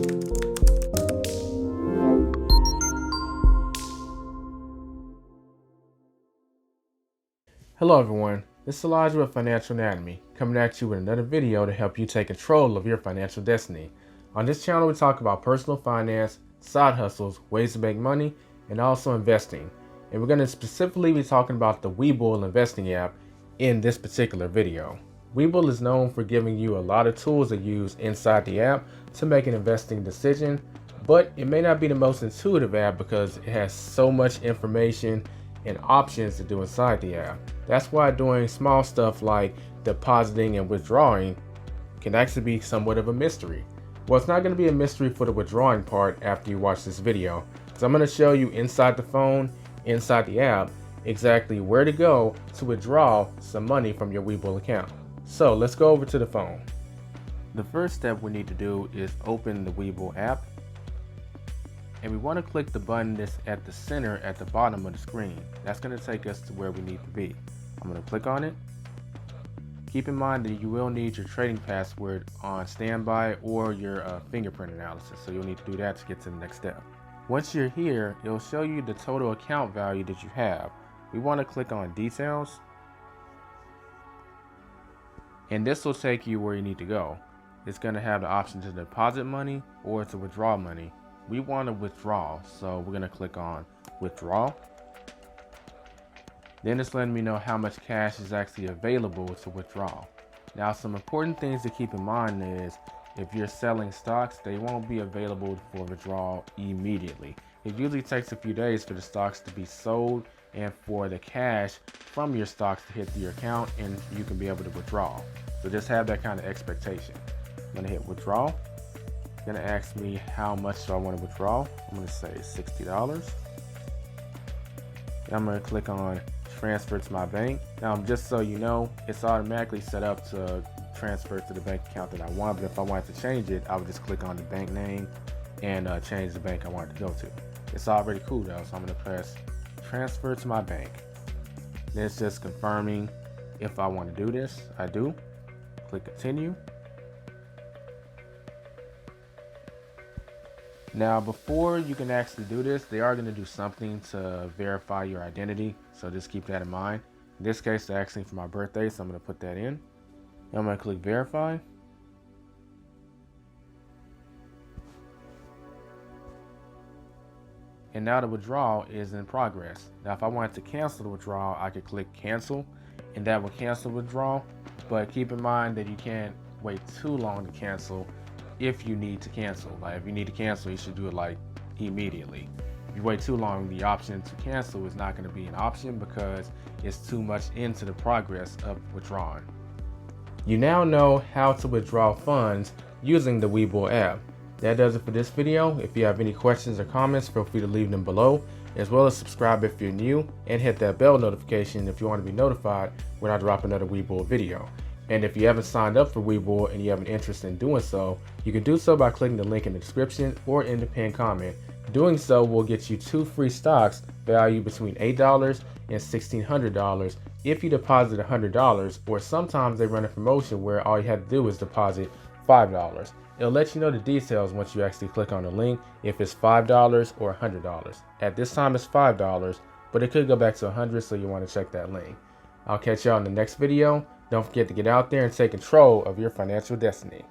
Hello everyone, this is Elijah with Financial Anatomy, coming at you with another video to help you take control of your financial destiny. On this channel we talk about personal finance, side hustles, ways to make money, and also investing. And we're going to specifically be talking about the Webull investing app in this particular video. Webull is known for giving you a lot of tools to use inside the app to make an investing decision, but it may not be the most intuitive app because it has so much information and options to do inside the app. That's why doing small stuff like depositing and withdrawing can actually be somewhat of a mystery. Well, it's not going to be a mystery for the withdrawing part after you watch this video, because I'm going to show you inside the phone, inside the app, exactly where to go to withdraw some money from your Webull account. So let's go over to the phone. The first step we need to do is open the Webull app. And we want to click the button that's at the center at the bottom of the screen. That's going to take us to where we need to be. I'm going to click on it. Keep in mind that you will need your trading password on standby or your fingerprint analysis. So you'll need to do that to get to the next step. Once you're here, it'll show you the total account value that you have. We want to click on details. And this will take you where you need to go. It's going to have the option to deposit money or to withdraw money. We want to withdraw, so we're going to click on withdraw. Then it's letting me know how much cash is actually available to withdraw. Now, some important things to keep in mind is if you're selling stocks, they won't be available for withdrawal immediately. It usually takes a few days for the stocks to be sold and for the cash from your stocks to hit your account and you can be able to withdraw. So just have that kind of expectation. I'm going to hit withdraw. Going to ask me how much do I want to withdraw. I'm going to say $60. And I'm going to click on transfer to my bank. Now, just so you know, it's automatically set up to transfer to the bank account that I want, but if I wanted to change it, I would just click on the bank name and change the bank I want it to go to. It's already cool though, so I'm going to press transfer to my bank. Then it's just confirming if I want to do this. I do. Click continue. Now, before you can actually do this, they are going to do something to verify your identity, so just keep that in mind. In this case, they're asking for my birthday, so I'm going to put that in. I'm going to click verify. And now the withdrawal is in progress. Now, if I wanted to cancel the withdrawal, I could click cancel, and that will cancel withdrawal. But keep in mind that you can't wait too long to cancel. If you need to cancel, like if you need to cancel, you should do it like immediately. If you wait too long, the option to cancel is not going to be an option because it's too much into the progress of withdrawing. You now know how to withdraw funds using the Webull app. That does it for this video. If you have any questions or comments, feel free to leave them below, as well as subscribe if you're new and hit that bell notification if you want to be notified when I drop another Webull video. And if you haven't signed up for Webull and you have an interest in doing so, you can do so by clicking the link in the description or in the pinned comment. Doing so will get you 2 free stocks valued between $8 and $1,600 if you deposit $100, or sometimes they run a promotion where all you have to do is deposit $5. It'll let you know the details once you actually click on the link if it's $5 or $100. At this time it's $5, but it could go back to $100, so you want to check that link. I'll catch y'all in the next video. Don't forget to get out there and take control of your financial destiny.